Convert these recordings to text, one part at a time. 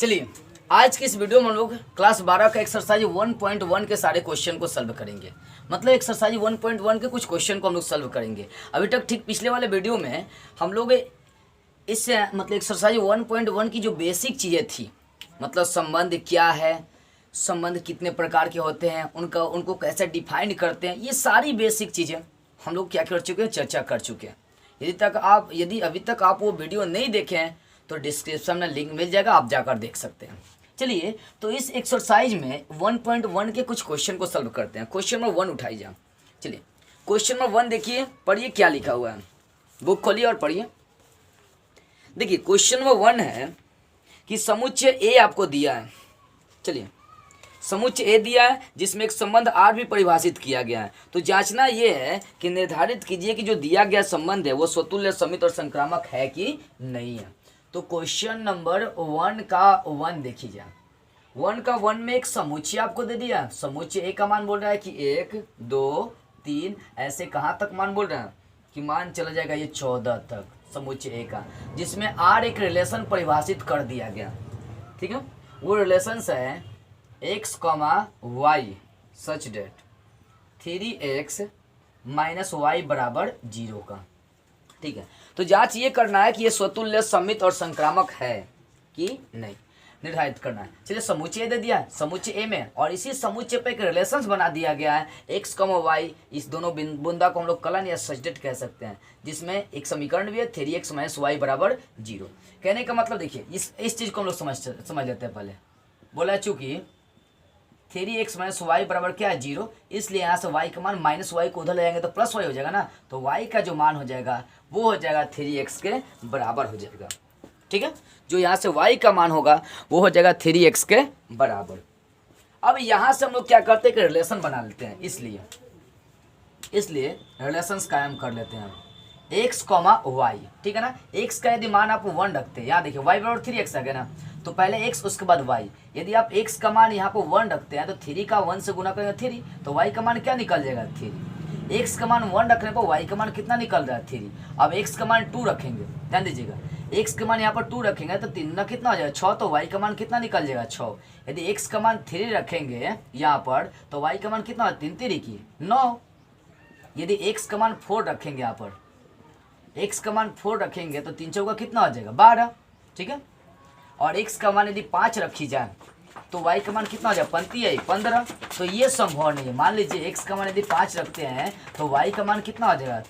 चलिए आज की इस वीडियो में हम लोग क्लास 12 का एक्सरसाइज 1.1 के सारे क्वेश्चन को सॉल्व करेंगे। मतलब एक्सरसाइज 1.1 के कुछ क्वेश्चन को हम लोग सॉल्व करेंगे। अभी तक ठीक पिछले वाले वीडियो में हम लोग इससे मतलब एक्सरसाइज 1.1 की जो बेसिक चीज़ें थी, मतलब संबंध क्या है, संबंध कितने प्रकार के होते हैं, उनको कैसे डिफाइन करते हैं, ये सारी बेसिक चीज़ें हम लोग क्या कर चुके हैं, चर्चा कर चुके हैं। यदि अभी तक आप वो वीडियो नहीं देखे हैं तो डिस्क्रिप्शन में लिंक मिल जाएगा, आप जाकर देख सकते हैं। चलिए तो इस एक्सरसाइज में 1.1 के कुछ क्वेश्चन को सॉल्व करते हैं। क्वेश्चन नंबर 1 उठाई जाए। चलिए क्वेश्चन नंबर 1 देखिए, पढ़िए क्या लिखा हुआ है, बुक खोलिए और पढ़िए। देखिए क्वेश्चन नंबर 1 है कि समुच्चय ए आपको दिया है। चलिए समुच्चय ए दिया है जिसमें एक संबंध आर भी परिभाषित किया गया है। तो जांचना ये है कि निर्धारित कीजिए कि जो दिया गया संबंध है वो स्वतुल्य, समित और संक्रामक है कि नहीं है। तो क्वेश्चन नंबर 1 का 1 देखिए जाए। 1 का 1 में एक समुच्चय आपको दे दिया। समुच्चय ए का मान बोल रहा है कि 1 2 3 ऐसे कहाँ तक मान बोल रहा है कि मान चला जाएगा ये 14 तक समुच्चय ए का, जिसमें आर एक रिलेशन परिभाषित कर दिया गया। ठीक है, वो रिलेशंस है x, y सच डेट 3x - y बराबर 0 का। ठीक है, तो जांच ये करना है कि ये स्वतुल्य, समित और संक्रामक है कि नहीं, निर्धारित करना है। चलिए समुच्चय दे दिया है, समुच्चय ए में, और इसी समुच्चय पे एक रिलेशंस बना दिया गया है x, y। इस दोनों बुंदा को हम लोग कलन या सचडेट कह सकते हैं, जिसमें एक समीकरण भी है 3x - y बराबर 0। कहने का मतलब देखिए इस चीज को हम लोग समझ लेते हैं। पहले बोला चूंकि 3x - y बराबर क्या है 0, इसलिए यहाँ से y का मान -y को उधर ले जाएंगे तो +y हो जाएगा ना। तो y का जो मान हो जाएगा वो हो जाएगा 3x के बराबर हो जाएगा। ठीक है, जो यहाँ से y का मान होगा वो हो जाएगा 3x के बराबर। अब यहाँ से हम लोग क्या करते हैं कि रिलेशन बना लेते हैं, इसलिए रिलेशंस कायम कर लेते हैं हम x, y। ठीक है ना, x का यदि मान आप 1 रखते हैं, यहाँ देखिए y बराबर 3x आ गया ना, तो पहले x उसके बाद y। यदि आप x का मान यहाँ पर 1 रखते हैं तो 3 का 1 से गुना करेंगे 3, तो y का मान क्या निकल जाएगा 3। x का मान 1 रखने पर y का मान कितना निकल रहा है 3। अब x का मान 2 रखेंगे, ध्यान दीजिएगा, x का मान यहाँ पर 2 रखेंगे तो 3 ना कितना हो जाएगा 6, तो y का मान कितना निकल जाएगा 6। यदि x का मान 3 रखेंगे यहाँ पर तो y का मान कितना, 3 3 की 9। यदि x का मान 4 रखेंगे, यहाँ पर x का मान 4 रखेंगे तो 3 चौका कितना हो जाएगा 12। ठीक है, और x का मान यदि 5 रखी जाए तो y का मान कितना हो जाए 15। तो ये संभव नहीं है। मान लीजिए x का मान यदि 5 रखते हैं तो y का मान कितना हो जाएगा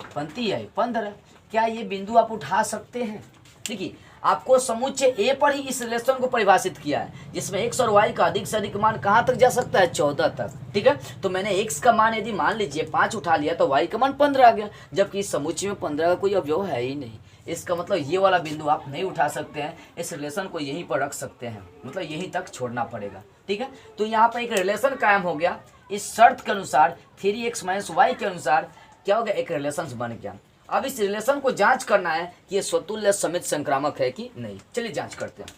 15। क्या ये बिंदु आप उठा सकते हैं? देखिए आपको समुच्चय ए पर ही इस रिलेशन को परिभाषित किया है, जिसमें x और y का अधिक से अधिक मान कहाँ तक जा सकता है 14 तक। ठीक है, तो मैंने x का मान यदि मान लीजिए 5 उठा लिया तो y का मान 15 आ गया, जबकि इस समुच्चय में 15 का कोई अवयव है ही नहीं। इसका मतलब ये वाला बिंदु आप नहीं उठा सकते हैं, इस रिलेशन को यहीं पर रख सकते हैं, मतलब यहीं तक छोड़ना पड़ेगा। ठीक है, तो यहाँ पर एक रिलेशन कायम हो गया। इस शर्त के अनुसार 3x - y के अनुसार क्या हो गया, एक रिलेशन बन गया। अब इस रिलेशन को जांच करना है कि ये स्वतुल्य, समित, संक्रामक है कि नहीं। चलिए जांच करते हैं।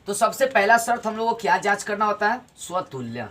तो सबसे पहला शर्त हम लोगों को क्या जांच करना होता है, स्वतुल्य।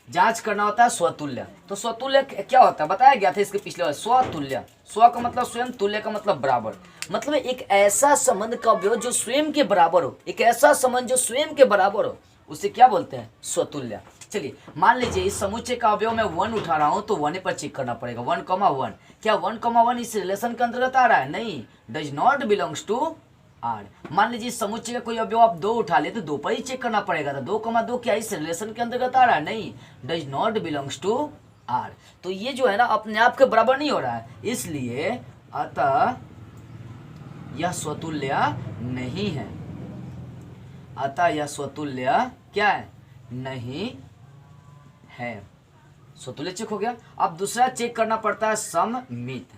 जांच करना होता है स्वतुल्य। तो स्वतुल्य क्या होता है बताया गया था इसके पिछले बार। स्वतुल्य, स्व का मतलब स्वयं, तुल्य का मतलब बराबर, मतलब एक ऐसा संबंध का अवयव जो स्वयं के बराबर हो, एक ऐसा संबंध जो स्वयं के बराबर हो, उसे क्या बोलते हैं, स्वतुल्य। चलिए मान लीजिए इस समुच्चय का अवयव मैं 1 उठा रहा हूं तो 1 पर चेक करना पड़ेगा। 1, क्या 1, इस रिलेशन के अंतर्गत आ रहा है? नहीं, does not belongs to R. मान लीजिए इस समुच्चय का कोई अवयव आप 2 उठा ले तो 2 पर ही चेक करना पड़ेगा। तो 2, क्या इस रिलेशन के अंतर्गत आ रहा है? नहीं, does not belongs to R. तो ये जो है ना अपने आप के बराबर नहीं हो रहा है, इसलिए अतः यह स्वतुल्य नहीं है। अतः यह स्वतुल्य क्या है, नहीं है। स्वतुल्य चेक हो गया। अब दूसरा चेक करना पड़ता है सममित।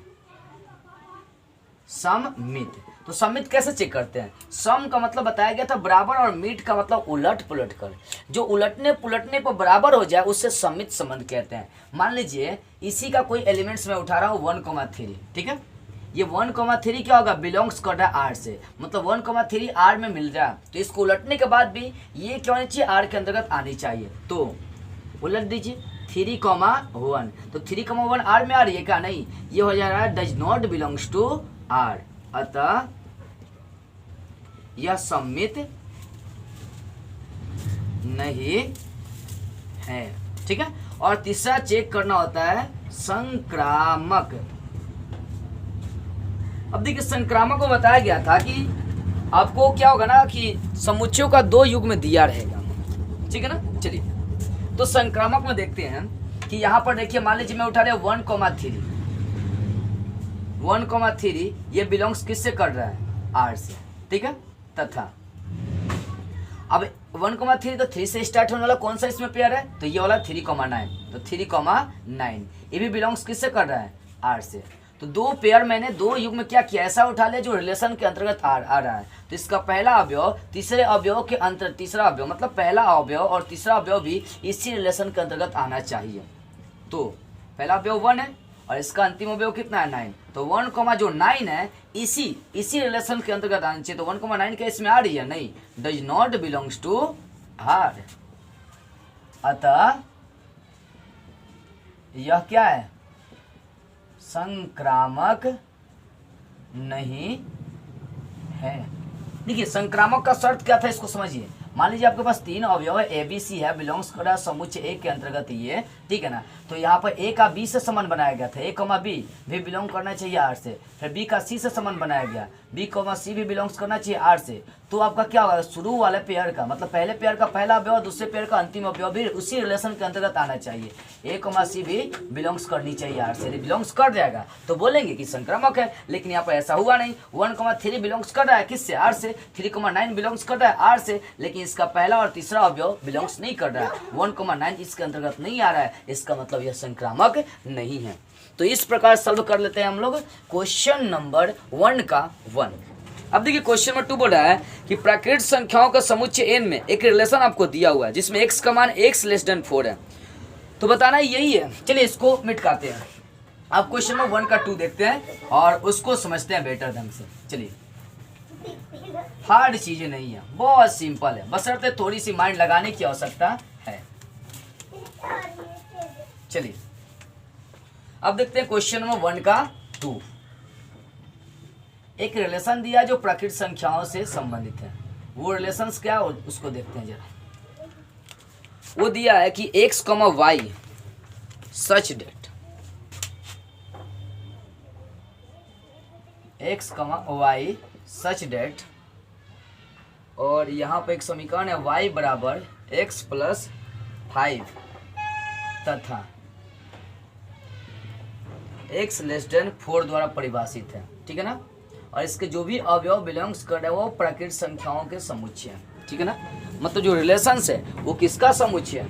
तो सममित कैसे चेक करते हैं? सम का मतलब बताया गया था बराबर, और मीट का मतलब उलट पुलट कर। जो उलटने पुलटने पर बराबर हो जाए उससे सममित संबंध कहते हैं। मान लीजिए इसी का कोई एलिमेंट्स में उठा रहा हूँ 1,3। ठीक है, ये 1,3 क्या होगा, बिलोंग्स कर रहा है आर से, मतलब 1,3 आर में मिल रहा है। तो इसको उलटने के बाद भी ये क्या होनी चाहिए, आर के अंतर्गत आनी चाहिए। तो उलट दीजिए, 3,1। तो 3,1 आर में आ रही है क्या? नहीं, ये हो जा रहा है does not belongs to R, अतः यह सम्मित नहीं है। ठीक है। और तीसरा चेक करना होता है संक्रामक। अब देखिए संक्रामक को बताया गया था कि आपको क्या होगा ना कि समुच्चयों का 2 युग्म दिया रहेगा। ठीक है ना। चलिए तो संक्रामक में देखते हैं कि यहाँ पर देखिए मान लीजिए मैं उठा रहा 1,3, 1,3 ये बिलोंग्स किससे कर रहा है? आर से। ठीक है। तथा अब 1,3 तो 3 से स्टार्ट होने वाला कौन सा इसमें पेयर है? तो ये वाला 3,9। तो 3,9 ये भी बिलोंग्स किससे कर रहा है? आर से। तो 2 पेयर मैंने 2 युग में क्या किया, ऐसा उठा लिया जो रिलेशन के अंतर्गत आ रहा है। तो इसका पहला अवयव तीसरे अवयव के अंतर, तीसरा अवयव मतलब पहला अवयव और तीसरा अवयव भी इसी रिलेशन के अंतर्गत आना चाहिए। तो पहला अवयव 1 है और इसका अंतिम अवयव कितना है? 9। तो 1, जो 9 है इसी रिलेशन के अंतर्गत आना चाहिए। तो 1,9 क्या इसमें आ रही है? नहीं, does not belongs to R, अतः यह क्या है? संक्रामक नहीं है। देखिए संक्रामक का शर्त क्या था इसको समझिए। मान लीजिए आपके पास 3 अवयव है, ए बी सी है, बिलोंग्स कर रहा है समुच्चय ए के अंतर्गत ये। ठीक है ना। तो यहाँ पर ए का बी से संबंध बनाया गया था, ए कॉमा बी भी बिलोंग करना चाहिए आर से। फिर बी का सी से संबंध बनाया गया, बी कॉमा सी भी बिलोंग्स करना चाहिए आर से। तो आपका क्या होगा? शुरू वाले पेयर का मतलब पहले पेयर का पहला अवयव, दूसरे पेयर का अंतिम अवयव भी उसी रिलेशन के अंतर्गत आना चाहिए। ए कॉमा सी भी बिलोंग्स करनी चाहिए आर से। बिलोंग्स कर जाएगा तो बोलेंगे कि संक्रामक है, लेकिन यहाँ पर ऐसा हुआ नहीं। 1,3 बिलोंग्स कर रहा है किससे? आर से। 3,9 बिलोंग्स कर रहा है आर से, लेकिन इसका पहला और तीसरा अवयव बिलोंग्स नहीं कर रहा है। 1,9 इसके अंतर्गत नहीं आ रहा है, इसका मतलब यह संक्रामक नहीं है। तो इस प्रकार सॉल्व कर लेते हैं हम लोग क्वेश्चन नंबर 1 का 1। अब देखिए क्वेश्चन नंबर 2 बोल रहा है कि प्राकृतिक संख्याओं का समुच्चय n में एक रिलेशन आपको दिया हुआ है जिसमें x का मान x<4 है। तो बताना यही है। चलिए इसको मिटाते हैं। अब क्वेश्चन नंबर 1 का 2 देखते हैं और उसको समझते हैं बेटर ढंग से। चलिए हार्ड चीजें नहीं है, बहुत सिंपल है, बशर्ते थोड़ी सी माइंड लगाने की आवश्यकता है। चलिए अब देखते हैं क्वेश्चन नंबर 1 का 2। एक रिलेशन दिया जो प्राकृतिक संख्याओं से संबंधित है। वो रिलेशंस क्या है उसको देखते हैं जरा। वो दिया है कि x, y सच डेट, x, y सच डेट, और यहाँ पे एक समीकरण है y बराबर x + 5 तथा x <4 द्वारा परिभाषित है। ठीक है ना। और इसके जो भी अवयव बिलोंग्स कर रहे हैं वो प्राकृतिक संख्याओं के समुच्चय है। ठीक है ना। मतलब जो रिलेशंस है वो किसका समुच्चय है?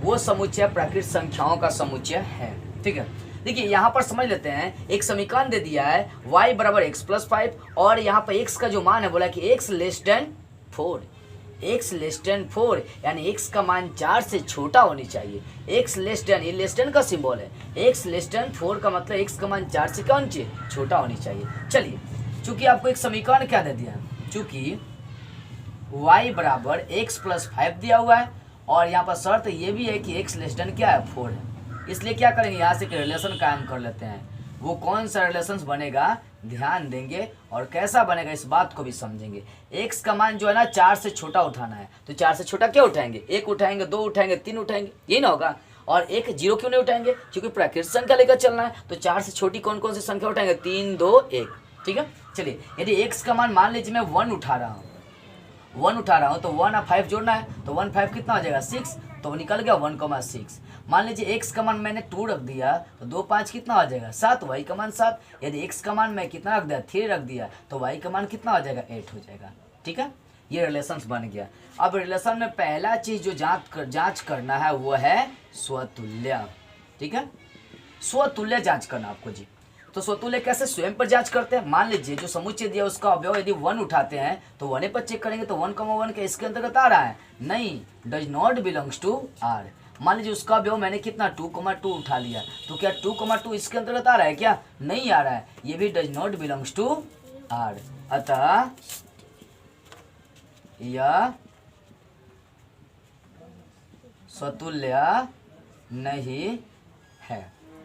वो समुच्चय प्राकृतिक संख्याओं का समुच्चय है। ठीक है। देखिए यहाँ पर समझ लेते हैं, एक समीकरण दे दिया है y बराबर x + 5 और यहाँ पर x का जो मान है बोला कि x <4, x <4 यानी x का मान 4 से छोटा होनी चाहिए। x ये लेस का सिंबल है, x <4 का मतलब x का मान 4 से क्या होनी चाहिए? छोटा होनी चाहिए। चलिए चूंकि आपको एक समीकरण क्या दे दिया है, चूंकि y बराबर x + 5 दिया हुआ है और यहाँ पर शर्त ये भी है कि x क्या है? 4 है। इसलिए क्या करेंगे, यहाँ से रिलेशन कायम कर लेते हैं। वो कौन सा रिलेशन बनेगा ध्यान देंगे और कैसा बनेगा इस बात को भी समझेंगे। x का मान जो है ना 4 से छोटा उठाना है। तो 4 से छोटा क्या उठाएंगे? 1 उठाएंगे, 2 उठाएंगे, 3 उठाएंगे, यही ना होगा। और एक 0 क्यों नहीं उठाएंगे? क्योंकि प्राकृतिक संख्या लेकर चलना है। तो 4 से छोटी कौन कौन सी संख्या उठाएंगे? 3, 2, 1। ठीक है। चलिए यदि x का मान मान लीजिए मैं 1 उठा रहा हूँ, 1 उठा रहा हूँ तो 1 और 5 जोड़ना है। तो 1 5 कितना हो जाएगा? 6। तो निकल गया 1,6। मान लीजिए x का मान मैंने 2 रख दिया तो 2 5 कितना हो जाएगा? 7। y का मान 7। यदि x का मान मैं कितना रख दिया? 3 रख दिया तो y का मान कितना हो जाएगा? 8 हो जाएगा। ठीक है। ये रिलेशंस बन गया। अब रिलेशन में पहला चीज जो जांच करना है वो है स्वतुल्य। ठीक है। स्वतुल्य जांच करना आपको जी। तो स्वतुल्य कैसे? स्वयं पर जांच करते हैं। मान लीजिए जो समुच्चय दिया उसका अवयव यदि 1 उठाते हैं तो 1 पर चेक करेंगे तो 1,1 के इसके अंतर्गत आ रहा है? नहीं, does not belongs to R. मान लीजिए उसका अवयव मैंने कितना 2,2 उठा लिया तो क्या 2,2 इसके अंतर्गत आ रहा है क्या? नहीं आ रहा है। ये भी does not belongs to R, अतः यह स्वतुल्य नहीं है।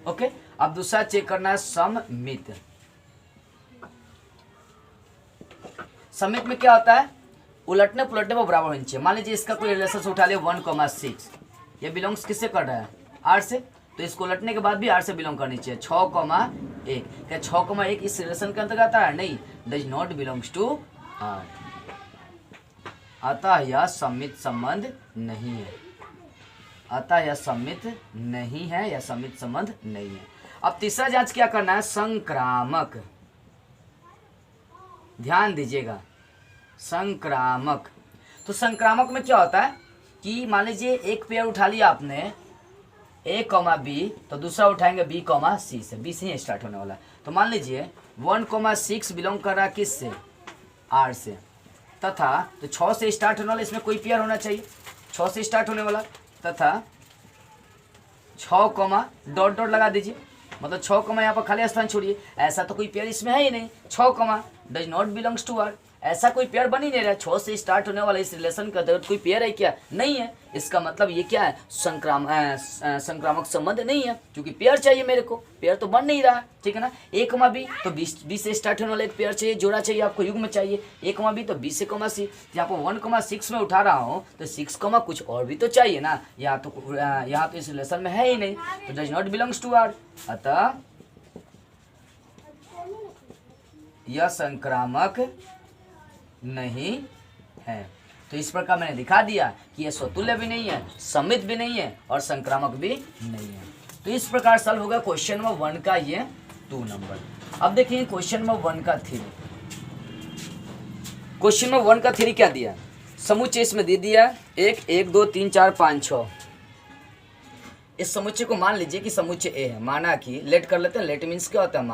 ओके, अब दूसरा चेक करना है सममित। सममित में क्या होता है, उलटने पुलटने पर बराबर होनी चाहिए। मान लीजिए इसका कोई रिलेशन उठा लिया 1,6, ये बिलोंग्स किससे कर रहा है, आर से, तो इसको उलटने के बाद भी आर से बिलोंग करनी चाहिए। 6,1, क्या 6,1 इस रिलेशन के अंतर्गत आता है, नहीं, does not belongs to R, अतः यह सममित संबंध नहीं है, अतः यह सममित नहीं है, यह सममित संबंध नहीं है। अब तीसरा जांच क्या करना है, संक्रामक। ध्यान दीजिएगा, संक्रामक। तो संक्रामक में क्या होता है कि मान लीजिए एक पेयर उठा लिया आपने A, B, तो दूसरा उठाएंगे B, C से, B से ही स्टार्ट होने वाला है। तो मान लीजिए 1,6 बिलोंग कर रहा है किससे, R से, तथा तो 6 से स्टार्ट होने वाला, इसमें कोई पेयर होना चाहिए, 6 से स्टार्ट होने वाला, तथा 6, डॉट डॉट लगा दीजिए, मतलब 6, यहाँ पर खाली स्थान छोड़िए, ऐसा तो कोई पेयर इसमें है ही नहीं। 6, does not belongs to R, ऐसा कोई पेयर बन ही नहीं रहा। 6 से स्टार्ट होने वाला इस रिलेशन का कोई पेयर है क्या, नहीं है। इसका मतलब ये क्या है, संक्रामक संबंध नहीं है, क्योंकि पेयर चाहिए मेरे को, पेयर तो बन नहीं रहा, ठीक है ना। A, B, तो B से स्टार्ट होने वाला एक पेयर चाहिए, जोड़ा चाहिए आपको, युग्म चाहिए। A, B, तो B से C, यहाँ पर 1,6 में उठा रहा हूँ तो 6, कुछ और भी तो चाहिए ना, यहाँ तो इस रिलेशन में है ही नहीं, तो does not belongs to R, अतः यह संक्रामक नहीं है। तो इस प्रकार मैंने दिखा दिया कि यह स्वतुल्य भी नहीं है, सममित भी नहीं है और संक्रामक भी नहीं है। तो इस प्रकार सॉल्व होगा क्वेश्चन नंबर 1 का ये 2 नंबर। अब देखिए क्वेश्चन नंबर 1 का थ्योरी। क्वेश्चन नंबर 1 का थ्योरी क्या दिया, समुच्चय इसमें दे दिया 1, 1, 2, 3, 4, 5, 6। इस समुच्चय को मान लीजिए कि समुच्चय ए है, माना कि लेट कर लेते हैं, लेट मीन्स क्या होता है,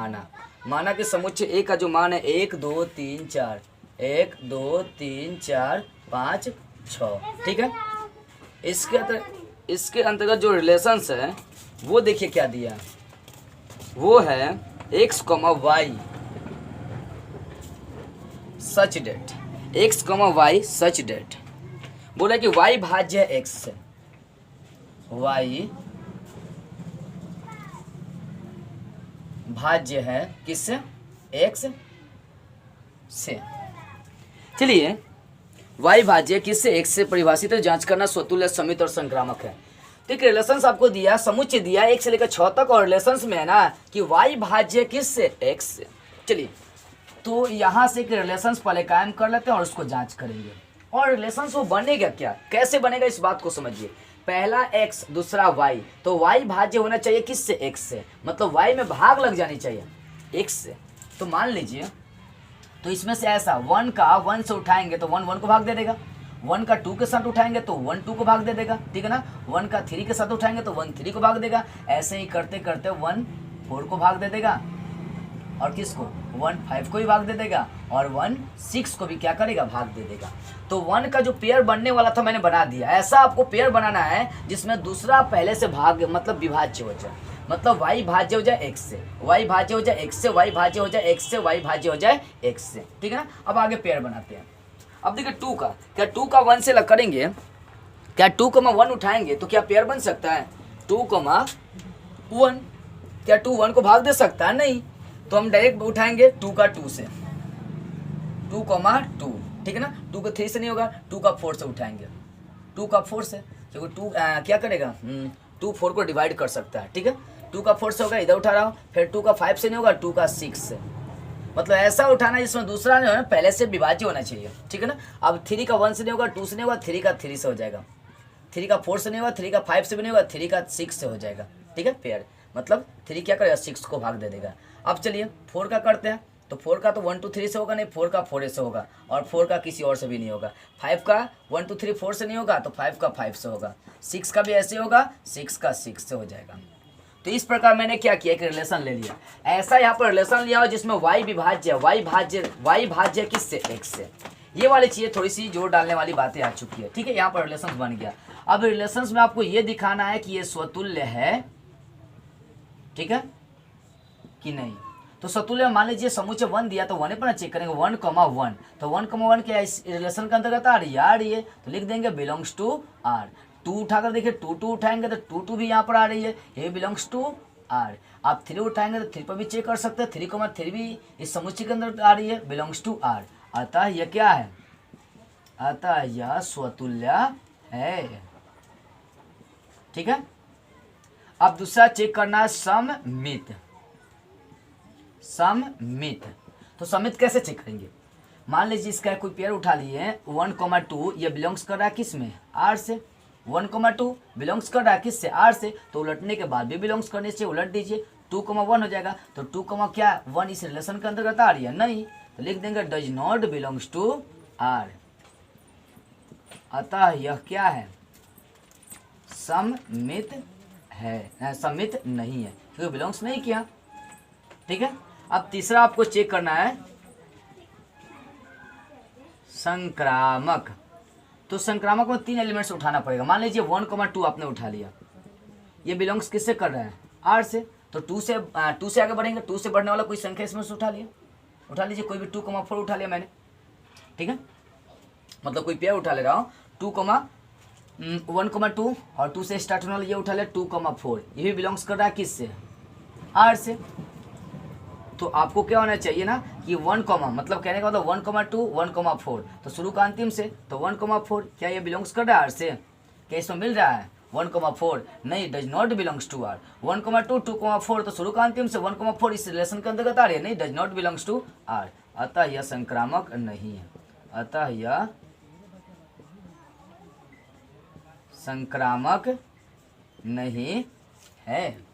माना कि समुच्चय ए का जो मान है 1, 2, 3, 4, 1, 2, 3, 4, 5, 6, ठीक है। इसके अंतर्गत जो रिलेशंस है वो देखिए क्या दिया, वो है x, y सच डेट, x, y सच डेट। बोला कि y भाज्य है x से, y भाज्य है किससे, x से। चलिए y भाज्य किससे, x से परिभाषित है, जांच करना स्वतुल्य, सममित और संक्रामक है। ठीक है, रिलेशंस आपको दिया, समुच्चय दिया 1 से लेकर 6 तक, और रिलेशंस में है ना कि y भाज्य किससे, x से। चलिए तो यहाँ से एक रिलेशंस पहले कायम कर लेते हैं और उसको जांच करेंगे। और रिलेशंस वो बनेगा क्या, कैसे बनेगा, इस बात को समझिए। पहला x, दूसरा y, तो y भाज्य होना चाहिए किससे, x से, मतलब y में भाग लग जानी चाहिए x से। तो मान लीजिए, तो इसमें से ऐसा 1 का 1 से उठाएंगे तो 1 1 को भाग दे देगा, 1 का 2 के साथ उठाएंगे तो 1 2 को भाग दे देगा, ठीक है ना। 1 का 3 के साथ उठाएंगे तो 1 3 को भाग देगा। ऐसे ही करते करते 1 4 को भाग दे देगा, और किसको, 1 5 को भी भाग दे देगा, और 1 6 को भी क्या करेगा, भाग दे देगा। तो 1 का जो पेयर बनने वाला था मैंने बना दिया। ऐसा आपको पेयर बनाना है जिसमें दूसरा पहले से भाग मतलब विभाज्य हो जाए, मतलब y भाज्य हो जाए x से, y भाज्य हो जाए x से, y भाज्य हो जाए x से, y भाज्य हो जाए x से, ठीक है ना। अब आगे पेयर बनाते हैं। अब देखिए 2 का, क्या 2 का 1 से लग करेंगे, क्या 2, 1 उठाएंगे तो क्या पेयर बन सकता है, 2, 1, क्या 2 1 को भाग दे सकता है, नहीं। तो हम डायरेक्ट उठाएंगे 2 का 2 से, 2, 2, ठीक है ना। 2 का 3 से नहीं होगा, 2 का 4 से उठाएंगे, 2 का 4 से, क्योंकि 2 क्या करेगा, 2 4 को डिवाइड कर सकता है, ठीक है। 2 का 4 से होगा, इधर उठा रहा हूँ। फिर 2 का 5 से नहीं होगा, 2 का 6 से, मतलब ऐसा उठाना जिसमें दूसरा जो है पहले से विभाज्य होना चाहिए, ठीक है ना। अब 3 का 1 से नहीं होगा, 2 से नहीं होगा, 3 का 3 से हो जाएगा, 3 का 4 से नहीं होगा, 3 का 5 से भी नहीं होगा, 3 का 6 से हो जाएगा, ठीक है। पेयर मतलब 3 क्या करेगा, 6 को भाग दे देगा। अब चलिए 4 का करते हैं, तो 4 का तो 1 2 3 से होगा नहीं, 4 का 4 से होगा, और 4 का किसी और से भी नहीं होगा। 5 का 1 2 3 4 से नहीं होगा, तो 5 का 5 से होगा। 6 का भी ऐसे होगा, 6 का 6 से हो जाएगा। तो इस प्रकार मैंने क्या किया, एक रिलेशन ले लिया। ऐसा यहाँ पर रिलेशन लिया हो जिसमें y विभाज्य, y भाज्य किससे, x से। ये वाली चीज़ें थोड़ी सी जोड़ डालने वाली बातें आ चुकी है, ठीक है। यहाँ पर रिलेशन बन गया। अब रिलेशन में आपको ये दिखाना है कि ये स्वतुल्य है, ठीक है कि नहीं। तो स्वतुल्य मान लीजिए समुच्चय 1 दिया तो 1 पर चेक करेंगे, 1, 1, तो 1, 1 क्या इस रिलेशन के अंतर्गत आ रही है, तो लिख देंगे बिलोंग्स टू आर। टू उठाकर देखिए, टू उठाएंगे तो टू भी यहाँ पर आ रही है, ये बिलोंग्स टू आर। आप 3 उठाएंगे तो 3 पर भी चेक कर सकते हैं, 3,3 भी इस समुच्चय के अंदर आ रही है, बिलोंग्स टू आर। अतः यह क्या है, अतः यह स्वतुल्य है। ठीक है। अब दूसरा चेक करना है सममित। सममित, तो सममित कैसे चेक करेंगे? मान लीजिए इसका कोई पेयर उठा लिए 1,2, ये बिलोंग्स कर रहा है किस में, आर से। 1,2 बिलोंग्स कर रहा है किस से, आर से, तो उलटने के बाद भी बिलोंग्स करने से उलट दीजिए, 2,1 हो जाएगा। तो 2, क्या 1 इस रिलेशन के अंतर्गत आ रही है, नहीं, तो लिख देंगे does not belongs to R. अतः यह क्या है, सममित है, सममित नहीं है, क्योंकि बिलोंग्स नहीं किया। ठीक है। अब तीसरा आपको चेक करना है संक्रामक। तो संक्रामक में 3 एलिमेंट्स उठाना पड़ेगा। मान लीजिए 1,2 आपने उठा लिया, ये बिलोंग्स किससे कर रहे हैं, आर से, तो 2 से आगे बढ़ेंगे, 2 से बढ़ने वाला कोई संख्या इसमें से उठा लीजिए, कोई भी 2,4 उठा लिया मैंने। ठीक है, मतलब कोई पेयर उठा ले रहा हूँ, 1,2 और 2 से स्टार्ट होने वाला ये उठा लिया 2,4, ये भी बिलोंग्स कर रहा है किससे, आर से। तो आपको क्या होना चाहिए ना कि 1, मतलब कहने का मतलब 1,2 1,4, तो शुरू का अंतिम से, तो 1,4 क्या ये बिलोंग्स कर रहा है आर से, क्या इसमें मिल रहा है 1,4, नहीं, does not belongs to R. 1,2 2,4, तो शुरू का अंतिम से 1,4 इस रिलेशन के अंतर्गत आ रही है, नहीं, does not belongs to R. अतः यह संक्रामक नहीं है, अतः यह संक्रामक नहीं है।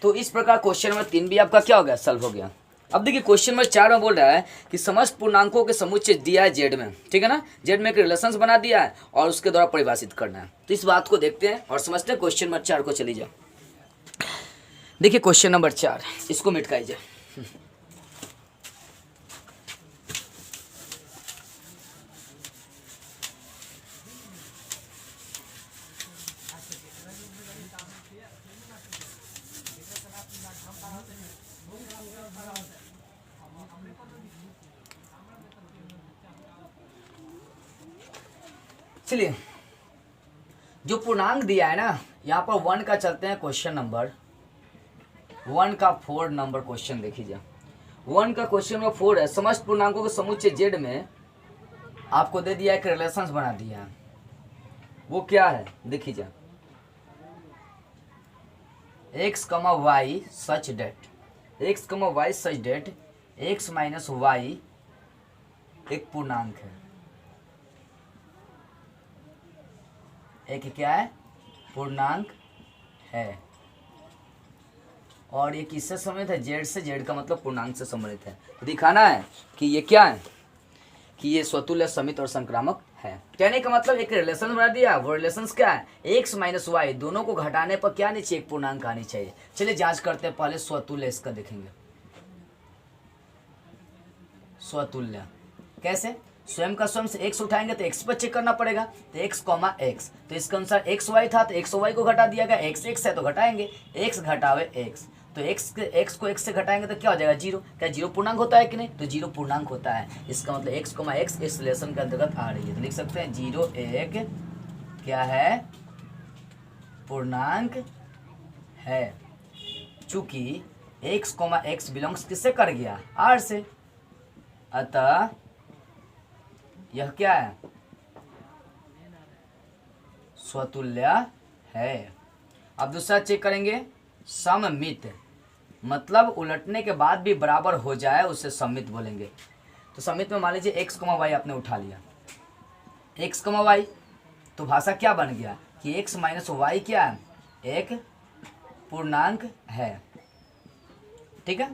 तो इस प्रकार क्वेश्चन नंबर 3 भी आपका क्या हो गया, सॉल्व हो गया। अब देखिए क्वेश्चन नंबर 4 में बोल रहा है कि समस्त पूर्णांकों के समुच्चय दिया है जेड में, ठीक है ना, जेड में एक रिलेशंस बना दिया है और उसके द्वारा परिभाषित करना है। तो इस बात को देखते हैं और समझते हैं। क्वेश्चन नंबर 4 को चली जाओ। देखिए क्वेश्चन नंबर 4, इसको मिटकाइए। चलिए, जो पूर्णांक दिया है ना, यहाँ पर 1 का चलते हैं क्वेश्चन नंबर 1 का 4 नंबर क्वेश्चन देखिए। 1 का क्वेश्चन नंबर 4 है, समस्त पूर्णांकों के समुच्चय जेड में आपको दे दिया एक रिलेशंस बना दिया है। वो क्या है देखिए, x, y सच डेट, x, y सच डेट x माइनस y एक पूर्णांक है, एक क्या है, पूर्णांक है, और ये किससे संबंधित है, जेड से। जेड का मतलब पूर्णांक से संबंधित है। तो दिखाना है कि ये क्या है, कि ये स्वतुल्य, समित और संक्रामक है। कहने का मतलब एक रिलेशन बना दिया, वो रिलेशन क्या है, x माइनस वाई, दोनों को घटाने पर क्या नीचे एक पूर्णांक आनी चाहिए। चलिए जांच करते हैं, पहले स्वतुल्य इसका देखेंगे। स्वतुल्य कैसे, स्वयं का स्वयं से x उठाएंगे तो x पर चेक करना पड़ेगा, तो x, x, तो इसके अनुसार x y था तो x y को घटा दिया गया, x x है तो घटाएंगे, x घटावे x, तो x को x से घटाएंगे तो क्या हो जाएगा, 0। क्या 0 पूर्णांक होता है कि नहीं, तो 0 पूर्णांक होता है। इसका मतलब x, x इस रिलेशन के अंतर्गत आ रही है, तो लिख सकते हैं 0 1 क्या है, पूर्णांक है। चूंकि x, x बिलोंग्स किससे कर गया, r से, अतः यह क्या है, स्वतुल्य है। अब दूसरा चेक करेंगे, सममित, मतलब उलटने के बाद भी बराबर हो जाए उसे सममित बोलेंगे। तो सममित में मान लीजिए x, y आपने उठा लिया, x, y, तो भाषा क्या बन गया कि x माइनस वाई क्या है, एक पूर्णांक है। ठीक है,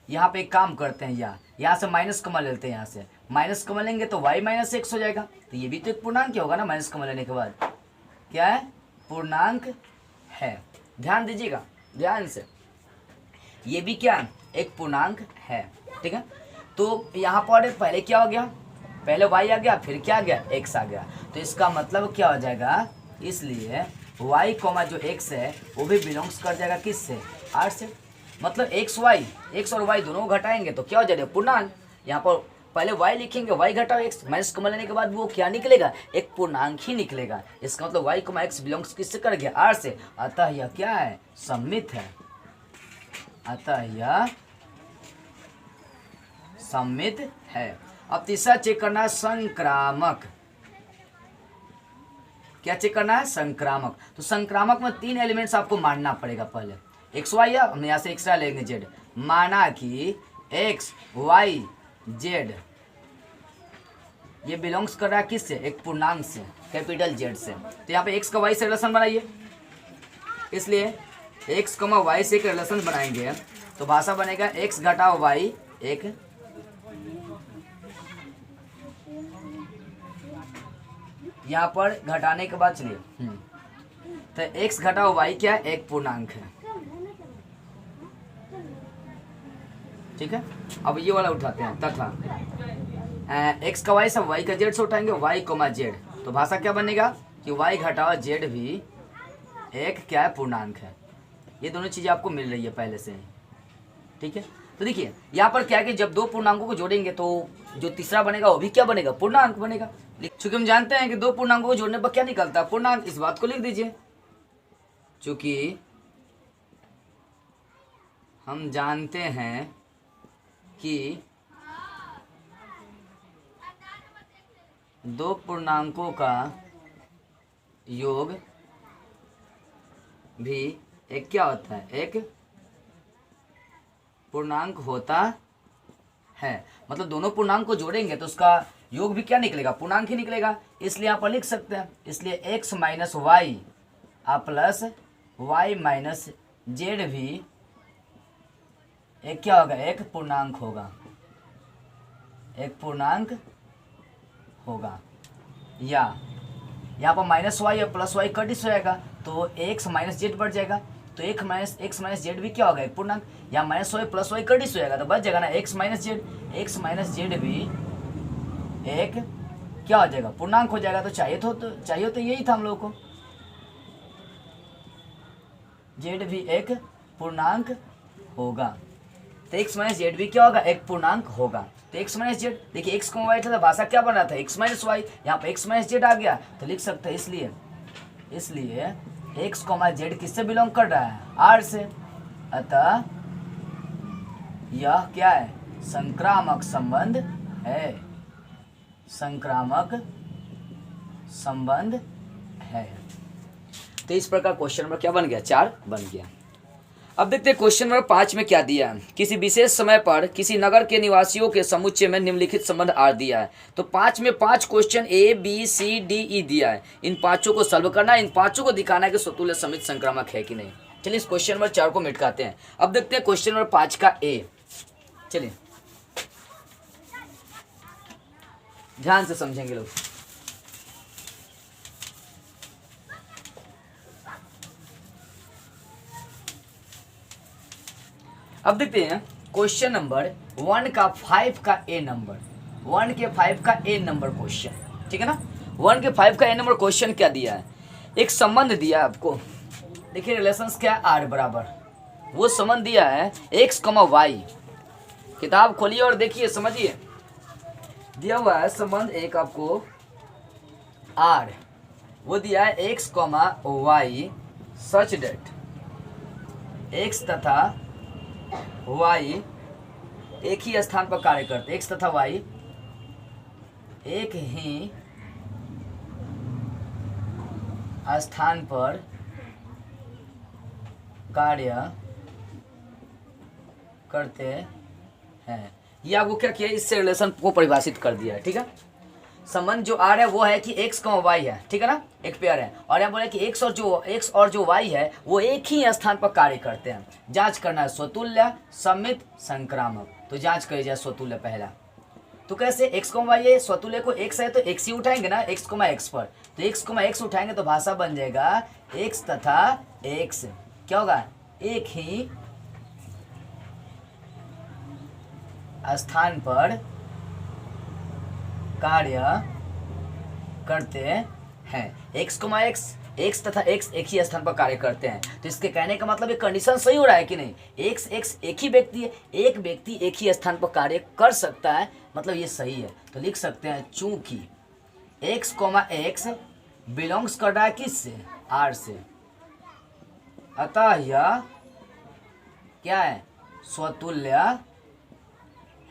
यहाँ पे एक काम करते हैं, यहाँ से माइनस कमा लेते हैं, यहाँ से माइनस कमा लेंगे तो y माइनस x हो जाएगा, तो ये भी तो एक पूर्णांक ही होगा ना, माइनस कमा लेने के बाद क्या है, पूर्णांक है। ध्यान दीजिएगा ध्यान से, ये भी क्या है, एक पूर्णांक है। ठीक है, तो यहाँ पर पहले क्या हो गया, पहले y आ गया, फिर क्या आ गया, x आ गया, तो इसका मतलब क्या हो जाएगा, इसलिए y, जो x है वो भी बिलोंग्स कर जाएगा किससे, r से। मतलब x और y दोनों घटाएंगे तो क्या हो जाएगा, पूर्णांक। यहाँ पर पहले y लिखेंगे, y घटाओ x, माइनस कॉमन लेने के बाद वो क्या निकलेगा, एक पूर्णांक ही निकलेगा। इसका मतलब y को x बिलोंग्स किससे कर गया, r से, अतः यह क्या है, सममित है, अतः यह सममित है। अब तीसरा चेक करना है संक्रामक। क्या चेक करना है, संक्रामक। तो संक्रामक में 3 एलिमेंट्स आपको मानना पड़ेगा। पहले एक्स वाई है, हम यहाँ से एक्स्ट्रा लेंगे जेड, माना कि एक्स वाई जेड ये बिलोंग्स कर रहा है किससे, एक पूर्णांक से, कैपिटल जेड से। तो यहाँ पे एक्स का वाई से रिलेशन बनाइए, इसलिए एक्स कमा वाई से एक रिलेशन बनाएंगे तो भाषा बनेगा एक्स घटाओ वाई, एक यहाँ पर घटाने के बाद चलिए तो x घटाओ y क्या है, एक पूर्णांक है, ठीक है। अब ये वाला उठाते हैं, तथा x का y सब y का z से उठाएंगे, y कोमा z, तो भाषा क्या बनेगा कि y घटाओ z भी एक क्या है, पूर्णांक है। ये दोनों चीजें आपको मिल रही है पहले से ही, ठीक है। तो देखिए यहाँ पर क्या है कि जब दो पूर्णांकों को जोड़ेंगे तो जो तीसरा बनेगा वो भी क्या बनेगा, पूर्णांक बनेगा। चूंकि हम जानते हैं कि दो पूर्णांकों को जोड़ने पर क्या निकलता है, पूर्णांक, इस बात को लिख दीजिए। चूंकि हम जानते हैं कि दो पूर्णांकों का योग भी एक क्या होता है, एक पूर्णांक होता है। मतलब दोनों पूर्णांक को जोड़ेंगे तो उसका योग भी क्या निकलेगा, पूर्णांक ही निकलेगा। इसलिए यहाँ पर लिख सकते हैं, इसलिए x minus y plus y minus z भी एक क्या होगा, एक पूर्णांक होगा, एक पूर्णांक होगा। या यहाँ पर माइनस वाई और प्लस वाई कट हो जाएगा तो x माइनस जेड बढ़ जाएगा, तो एक्स माइनस जेड भी क्या होगा, एक पूर्णांक। यहाँ minus y plus y cut हो जाएगा तो बच जाएगा ना x माइनस जेड भी एक क्या हो जाएगा, पूर्णांक हो जाएगा। तो चाहिए तो यही था हम लोग को, जेड भी एक पूर्णांक होगा। तो x माइनस जेड भी क्या होगा, एक पूर्णांक होगा। तो x माइनस जेड, देखिए x को वाई था, भाषा क्या बन रहा था, x माइनस वाई, यहाँ पे x माइनस जेड आ गया तो लिख सकते हैं, इसलिए x कॉमा जेड किससे बिलोंग कर रहा है, r से, अतः यह क्या है, संक्रामक संबंध है, संक्रामक संबंध है। तो इस प्रकार क्वेश्चन नंबर क्या बन गया, 4 बन गया। अब देखते हैं क्वेश्चन नंबर 5 में क्या दिया है। किसी विशेष समय पर किसी नगर के निवासियों के समुच्चय में निम्नलिखित संबंध आर दिया है। तो 5 में 5 question A B C D E दिया है, इन पांचों को सॉल्व करना है, इन पांचों को दिखाना है कि स्वतुल्य समित संक्रामक है कि नहीं। चलिए इस क्वेश्चन नंबर 4 को मिटाते हैं। अब देखते हैं क्वेश्चन नंबर 5 का A। चलिए ध्यान से समझेंगे लोग। अब देखते हैं क्वेश्चन नंबर 1 का 5 का A नंबर, 1 के 5 का A नंबर क्वेश्चन, ठीक है ना। 1 के 5 का A नंबर क्वेश्चन क्या दिया है, एक संबंध दिया है आपको। देखिए रिलेशंस क्या है, R बराबर, वो संबंध दिया है x, y। किताब खोलिए और देखिए, समझिए, दिया हुआ है संबंध एक आपको R, वो दिया है x, y सच डेट x तथा y एक ही स्थान पर कार्य करते, x तथा y एक ही स्थान पर कार्य करते हैं। ये आपको क्या किया, इससे रिलेशन को परिभाषित कर दिया है, ठीक है। संबंध जो आर है वो है कि x, y है, ठीक है ना, एक पेयर है। और यहाँ बोले कि x और जो y है वो एक ही स्थान पर कार्य करते हैं। जांच करना है स्वतुल्य, समित, संक्रामक। तो जांच करी जाए स्वतुल्य पहला। तो कैसे, x, y है, स्वतुल्य को x है तो x ही उठाएंगे ना, x, x पर। तो x, उठाएंगे तो भाषा बन जाएगा x तथा x क्या होगा, एक ही स्थान पर कार्य करते हैं। x, x तथा x एक ही स्थान पर कार्य करते हैं। तो इसके कहने का मतलब ये कंडीशन सही हो रहा है कि नहीं, x एक ही व्यक्ति है, एक व्यक्ति एक ही स्थान पर कार्य कर सकता है, मतलब ये सही है। तो लिख सकते हैं चूंकि x, x बिलोंग्स कर रहा है किससे, r से, अतः यह क्या है, स्वतुल्य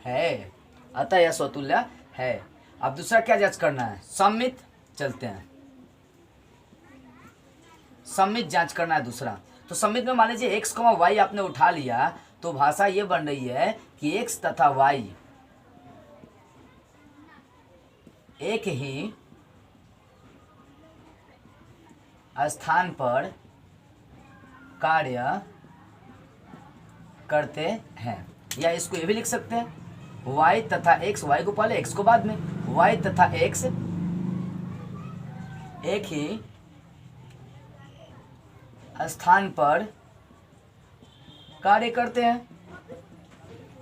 है, अतः यह स्वतुल्य है। अब दूसरा क्या जांच करना है, सम्मित, चलते हैं सम्मित जांच करना है दूसरा। तो सम्मित में मान लीजिए x, y आपने उठा लिया, तो भाषा ये बन रही है कि x तथा y एक ही स्थान पर कार्य करते हैं, या इसको ये भी लिख सकते हैं y तथा x, y को पहले x को बाद में, y तथा x एक ही स्थान पर कार्य करते हैं।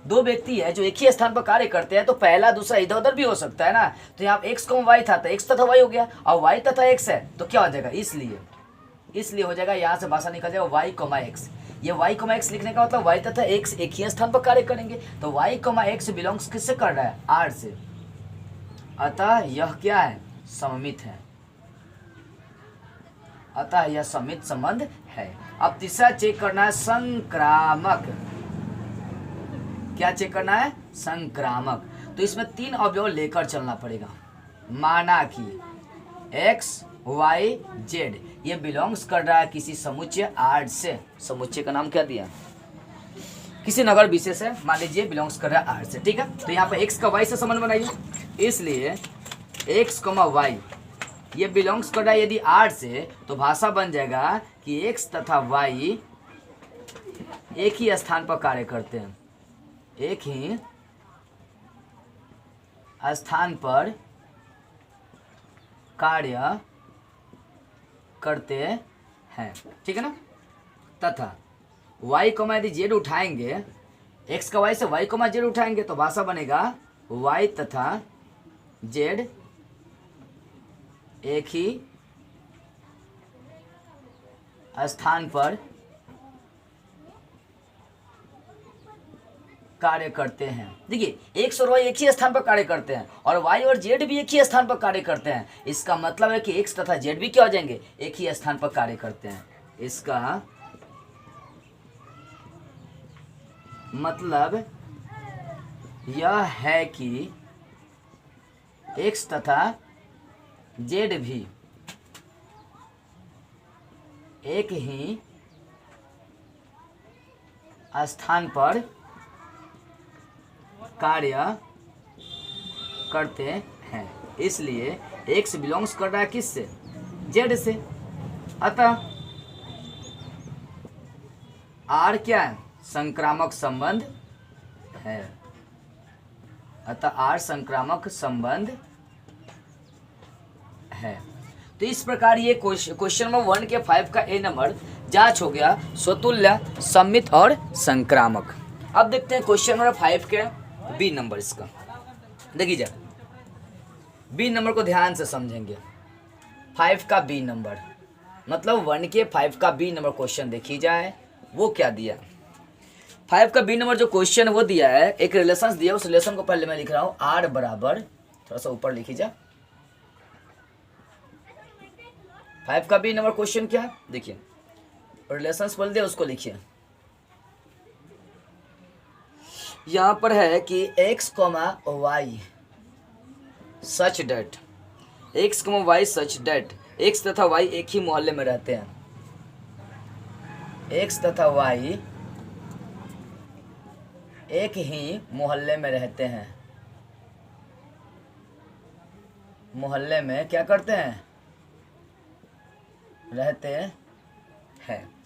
दो व्यक्ति है जो एक ही स्थान पर कार्य करते हैं, तो पहला दूसरा इधर उधर भी हो सकता है ना। तो यहाँ पे x, y था तो x तथा y हो गया, और y तथा x है तो क्या हो जाएगा, इसलिए हो जाएगा, यहाँ से भाषा निकल जाएगा y, x। ये y, x लिखने का मतलब y तथा x एक ही स्थान पर कार्य करेंगे, तो y, x बिलोंग्स किससे कर रहा है, r से, अतः यह क्या है, सममित है, अतः यह सममित संबंध है। अब तीसरा चेक करना है संक्रामक। क्या चेक करना है, संक्रामक। तो इसमें 3 अवयव लेकर चलना पड़ेगा। माना कि x, y, z ये बिलोंग्स कर रहा है किसी समुच्चय R से, समुच्चय का नाम क्या दिया, किसी नगर विशेष है, मान लीजिए बिलोंग्स कर रहा है R से, ठीक है। तो यहाँ पे x का y से संबंध बनाइए, इसलिए x, y ये बिलोंग्स कर रहा है यदि R से, तो भाषा बन जाएगा कि x तथा y एक ही स्थान पर कार्य करते हैं, एक ही स्थान पर कार्य करते हैं, ठीक है ना। तथा y, यदि z उठाएंगे, x का y से y, z उठाएंगे, तो भाषा बनेगा y तथा z एक ही स्थान पर कार्य करते हैं। देखिए x और y एक ही स्थान पर कार्य करते हैं, और y और z भी एक ही स्थान पर कार्य करते हैं। इसका मतलब है कि x तथा z भी क्या हो जाएंगे, एक ही स्थान पर कार्य करते हैं। इसका मतलब यह है कि x तथा z भी एक ही स्थान पर कार्य करते हैं, इसलिए x बिलोंग्स कर रहा है किससे, z से, अतः r क्या है, संक्रामक संबंध है, अतः r संक्रामक संबंध है। तो इस प्रकार ये क्वेश्चन नंबर 1 के 5 का A नंबर जांच हो गया, स्वतुल्य, सम्मित और संक्रामक। अब देखते हैं क्वेश्चन नंबर 5 के B नंबर। इसका देखिए जरा, B नंबर को ध्यान से समझेंगे। 5 का B नंबर मतलब 1 के 5 का B नंबर क्वेश्चन देखी जाए, वो क्या दिया। 5 का B नंबर जो क्वेश्चन वो दिया है, एक रिलेशन दिया, उस रिलेशन को पहले मैं लिख रहा हूँ, R बराबर, थोड़ा सा ऊपर लिखी जा। 5 का B नंबर क्वेश्चन क्या है, देखिए रिलेशंस बोल दिया, उसको लिखिए। यहाँ पर है कि x, y सच डेट, x, y सच डेट, x तथा y एक ही मोहल्ले में रहते हैं, x तथा y एक ही मोहल्ले में रहते हैं, मोहल्ले में क्या करते हैं, रहते हैं,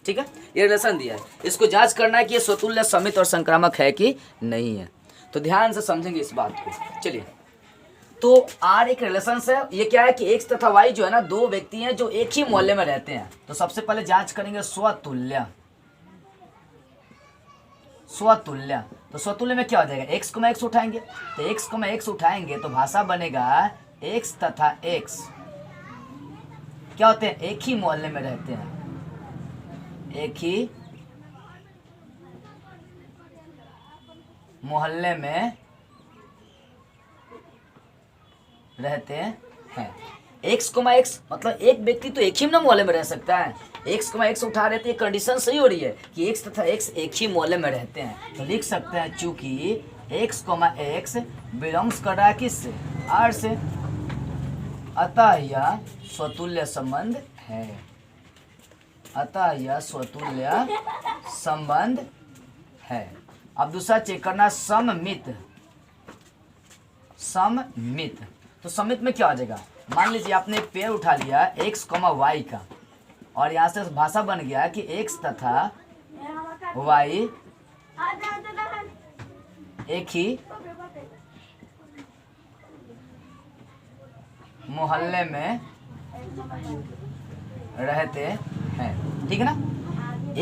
ठीक है। ये रिलेशन दिया है, इसको जांच करना है कि ये स्वतुल्य, सम्मित और संक्रामक है कि नहीं है। तो ध्यान से समझेंगे इस बात को। चलिए, तो R एक रिलेशन है, ये क्या है कि x तथा y जो है ना, दो व्यक्ति हैं जो एक ही मोहल्ले में रहते हैं। तो सबसे पहले जांच करेंगे स्वतुल्य। स्वतुल्य, तो स्वतुल्य में क्या हो जाएगा, x, x उठाएंगे, तो x, x उठाएंगे तो भाषा बनेगा x तथा x क्या होते हैं, एक ही मोहल्ले में रहते हैं, एक ही मोहल्ले में रहते हैं। एक्स कोमा एक्स मतलब एक व्यक्ति तो एक ही ना मोहल्ले में रह सकता है। एक्स कोमा एक्स उठा रहे थे, कंडीशन सही हो रही है कि एक्स तथा एक्स एक ही मोहल्ले में रहते हैं, तो लिख सकते हैं चूंकि एक्स कोमा एक्स बिलोंग्स कर रहा है किससे, आर से, अतः यह स्वतुल्य संबंध है, अतः यह स्वतुल्य संबंध है। अब दूसरा चेक करना, सममित, सममित, तो सममित में क्या हो जाएगा, मान लीजिए आपने एक पेड़ उठा लिया x, y का, और यहाँ से भाषा बन गया कि x तथा y एक ही मोहल्ले में रहते हैं, ठीक है ना।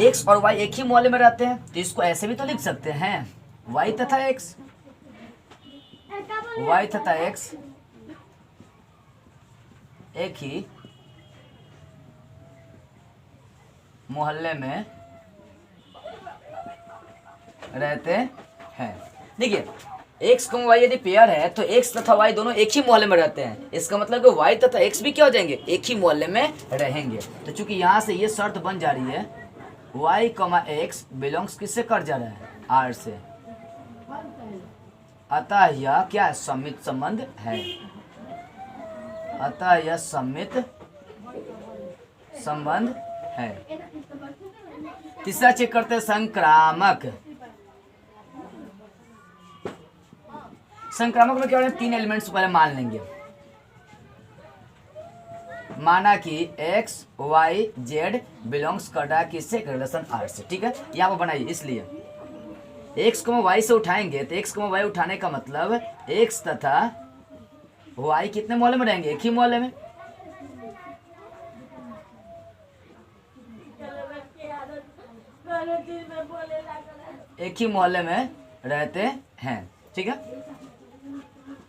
x और y एक ही मोहल्ले में रहते हैं, तो इसको ऐसे भी तो लिख सकते हैं, y तथा x, y तथा x एक ही मोहल्ले में रहते हैं। देखिए x कम y यदि पेयर है तो x तथा y दोनों एक ही मोहल्ले में रहते हैं, इसका मतलब कि y तथा x भी क्या हो जाएंगे, एक ही मोहल्ले में रहेंगे। तो चूंकि यहाँ से ये शर्त बन जा रही है, y, x बिलोंग्स किससे कर जा रहा है, r से, अतः यह क्या है, सममित संबंध है, अतः यह सममित संबंध है। तीसरा चेक करते हैं, संक्रामक। संक्रामक में क्या होगा, तीन एलिमेंट्स पहले मान लेंगे, माना कि x, y, z बिलोंग्स कर रहा है किससे, रिलेशन r से, ठीक है। यहाँ पर बनाइए, इसलिए x, y से उठाएंगे तो x, y उठाने का मतलब x तथा y कितने मोहल्ले में रहेंगे, एक ही मोहल्ले में, एक ही मोहल्ले में रहते हैं, ठीक है।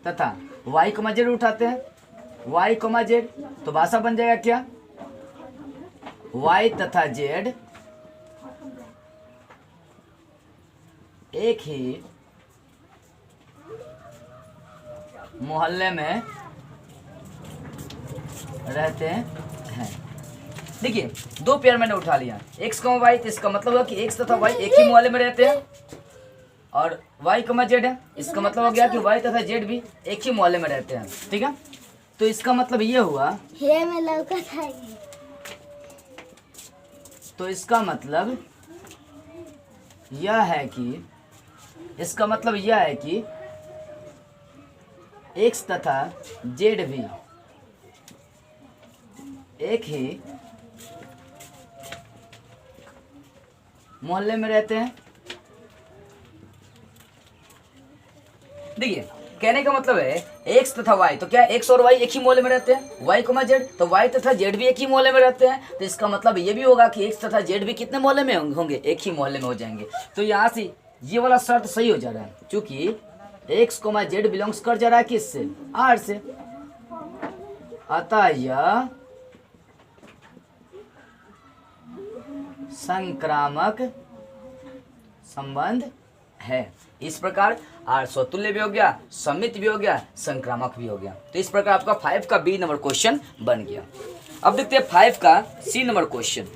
तथा y, z उठाते हैं, y, z तो भाषा बन जाएगा क्या, y तथा z एक ही मोहल्ले में रहते हैं। देखिए दो पेयर मैंने उठा लिया, x, y, तो इसका मतलब होगा कि x तथा y एक ही मोहल्ले में रहते हैं, और y, z है, इसका मतलब हो गया कि y तथा z भी एक ही मोहल्ले में रहते हैं, ठीक है। तो इसका मतलब ये हुआ, तो इसका मतलब यह है कि, इसका मतलब यह है कि x तथा z भी एक ही मोहल्ले में रहते हैं। देखिए कहने का मतलब है x तथा y, तो क्या x और y एक ही मोहल्ले में रहते हैं, y, z तो y तथा z भी एक ही मोहल्ले में रहते हैं, तो इसका मतलब ये भी होगा कि x तथा z भी कितने मोहल्ले में होंगे, एक ही मोहल्ले में हो जाएंगे। तो यहाँ से ये वाला शर्त सही हो जा रहा है, क्योंकि x, z बिलोंग्स कर जा रहा है किससे, r से, अतः यह संक्रामक संबंध है। इस प्रकार आर स्वतुल्य भी हो गया, सममित भी हो गया, संक्रामक भी हो गया। तो इस प्रकार आपका 5 का बी नंबर क्वेश्चन बन गया। अब देखते हैं 5 का सी नंबर क्वेश्चन।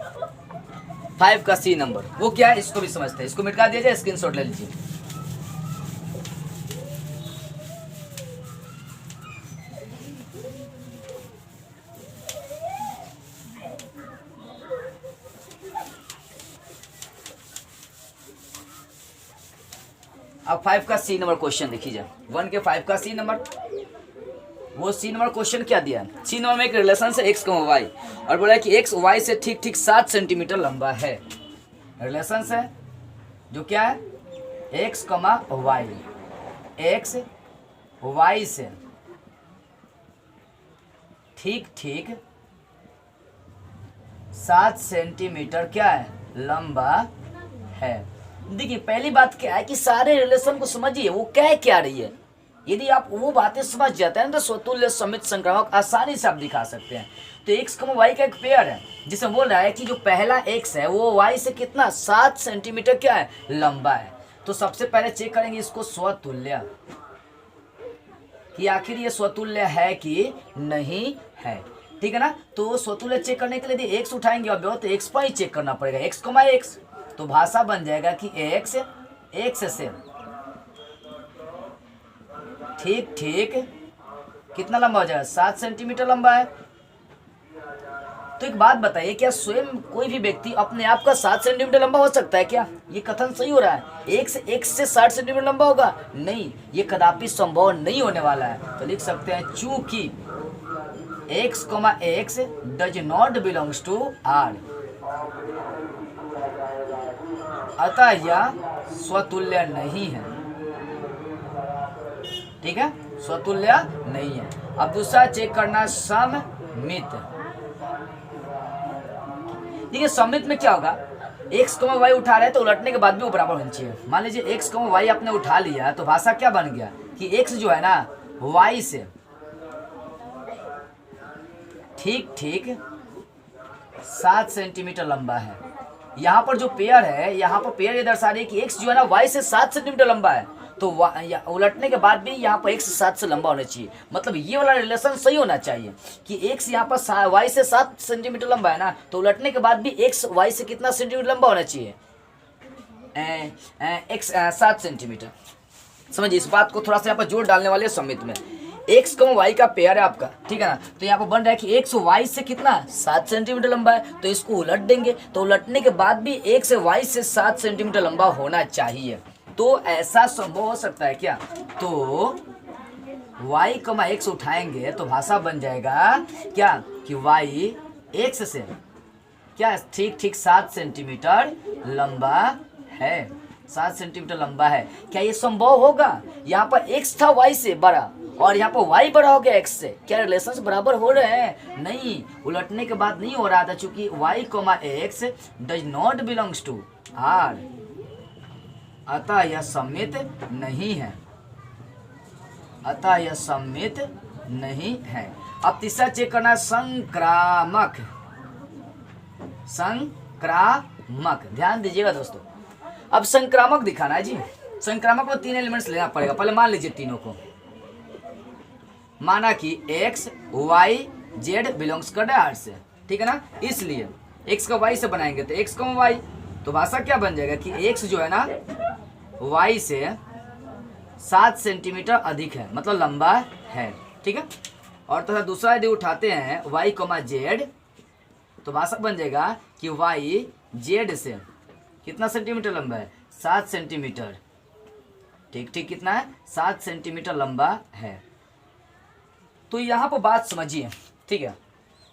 5 का सी नंबर वो क्या है, इसको भी समझते हैं। इसको मिटा दिया जाए, स्क्रीनशॉट ले लीजिए। अब 5 का सी नंबर क्वेश्चन देखिए, 1 के 5 का सी नंबर, वो सी नंबर क्वेश्चन क्या दिया है। सी नंबर में एक रिलेशन से x, y और बोला है कि x y से ठीक ठीक 7 सेंटीमीटर लंबा है। रिलेशन है जो क्या है, x, y, x y से ठीक ठीक 7 सेंटीमीटर क्या है, लंबा है। देखिए पहली बात क्या है कि सारे रिलेशन को समझिए, वो कह क्या रही है, यदि आप वो बातें समझ जाते हैं तो स्वतुल्य समित संक्रामक आसानी से आप दिखा सकते हैं। तो x, y का एक पेयर है जिसमें बोल रहा है कि जो पहला x है वो y से कितना 7 सेंटीमीटर क्या है लंबा है। तो सबसे पहले चेक करेंगे इसको स्वतुल्य कि आखिर ये स्वतुल्य है कि नहीं है, ठीक है ना। तो स्वतुल्य चेक करने के लिए यदि x उठाएंगे अब तो x पर ही चेक करना पड़ेगा, x, x। तो भाषा बन जाएगा कि x से ठीक ठीक कितना लंबा हो जाएगा 7 सेंटीमीटर लंबा है। तो एक बात बताइए, क्या स्वयं कोई भी व्यक्ति अपने आप का 7 सेंटीमीटर लंबा हो सकता है क्या? ये कथन सही हो रहा है? x से 60 सेंटीमीटर लंबा होगा? नहीं, ये कदापि संभव नहीं होने वाला है। तो लिख सकते हैं चूंकि x, x does not belongs to R, अतः यह स्वतुल्य नहीं है, ठीक है, स्वतुल्य नहीं है। अब दूसरा चेक करना सममित। देखिए सममित में क्या होगा, x, y उठा रहे हैं तो उलटने के बाद भी वो बराबर होनी चाहिए। मान लीजिए x, y आपने उठा लिया तो भाषा क्या बन गया कि x जो है ना y से ठीक ठीक 7 सेंटीमीटर लंबा है। यहाँ पर जो पेयर है, यहाँ पर पेयर ये दर्शा रही है कि x जो है ना y से 7 सेंटीमीटर लंबा है, तो उलटने के बाद भी यहाँ पर x से 7 से लंबा होना चाहिए। मतलब ये वाला रिलेशन सही होना चाहिए कि x यहाँ पर y से 7 सेंटीमीटर लंबा है ना, तो उलटने के बाद भी x y से कितना सेंटीमीटर लंबा होना चाहिए, x 7 सेंटीमीटर। समझिए, इस बात को थोड़ा सा यहाँ पर जोर डालने वाले सममित में। x, y का पेयर है आपका, ठीक है ना। तो यहाँ पर बन रहा है कि x y से कितना 7 सेंटीमीटर लंबा है, तो इसको उलट देंगे तो उलटने के बाद भी x y से 7 सेंटीमीटर लंबा होना चाहिए। तो ऐसा संभव हो सकता है क्या? तो y, x उठाएंगे तो भाषा बन जाएगा क्या कि y x से क्या ठीक ठीक 7 सेंटीमीटर लंबा है, 7 सेंटीमीटर लंबा है। क्या ये संभव होगा? यहाँ पर x था y से बड़ा और यहाँ पर y बड़ा हो गया x से, क्या रिलेशंस बराबर हो रहे हैं? नहीं, उलटने के बाद नहीं हो रहा था, क्योंकि y, x does not belongs to R, अतः यह सममित नहीं है, अतः यह सममित नहीं है। अब तीसरा चेक करना संक्रामक। संक्रामक, ध्यान दीजिएगा दोस्तों। अब संक्रामक दिखाना है जी। संक्रामक में 3 एलिमेंट्स लेना पड़ेगा। पहले मान लीजिए तीनों को, माना कि x, y, z बिलोंग्स कर रहा है R से, ठीक है ना। इसलिए x का y से बनाएंगे तो x, y, तो भाषा क्या बन जाएगा कि x जो है ना y से 7 सेंटीमीटर अधिक है, मतलब लंबा है, ठीक है। और तथा दूसरा यदि उठाते हैं y, z, तो भाषा बन जाएगा कि y z से कितना सेंटीमीटर लंबा है, 7 सेंटीमीटर, ठीक ठीक कितना है, 7 सेंटीमीटर लंबा है। तो यहाँ पर बात समझिए, ठीक है,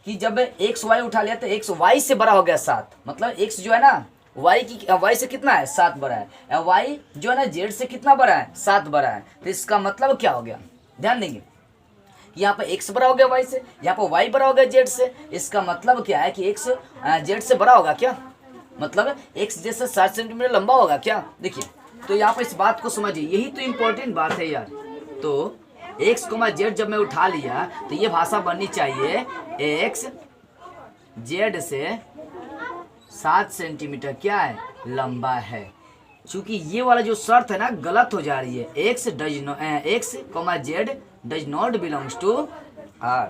कि जब x y उठा लिया तो x y से बड़ा हो गया 7, मतलब x जो है ना y से कितना है 7 बड़ा है, y जो है ना z से कितना बड़ा है 7 बड़ा है। तो इसका मतलब क्या हो गया, ध्यान देंगे, यहाँ पर x बड़ा हो गया y से, यहाँ पर y बड़ा हो गया z से। इसका मतलब क्या है कि x z से बड़ा होगा क्या, मतलब x z से 7 सेंटीमीटर लंबा होगा क्या। देखिए, तो यहाँ पर इस बात को समझिए, यही तो इम्पोर्टेंट बात है यार। तो x, z जब मैं उठा लिया तो ये भाषा बननी चाहिए x z से 7 सेंटीमीटर क्या है लंबा है। चूंकि ये वाला जो शर्त है ना गलत हो जा रही है, x, z does not belongs to R।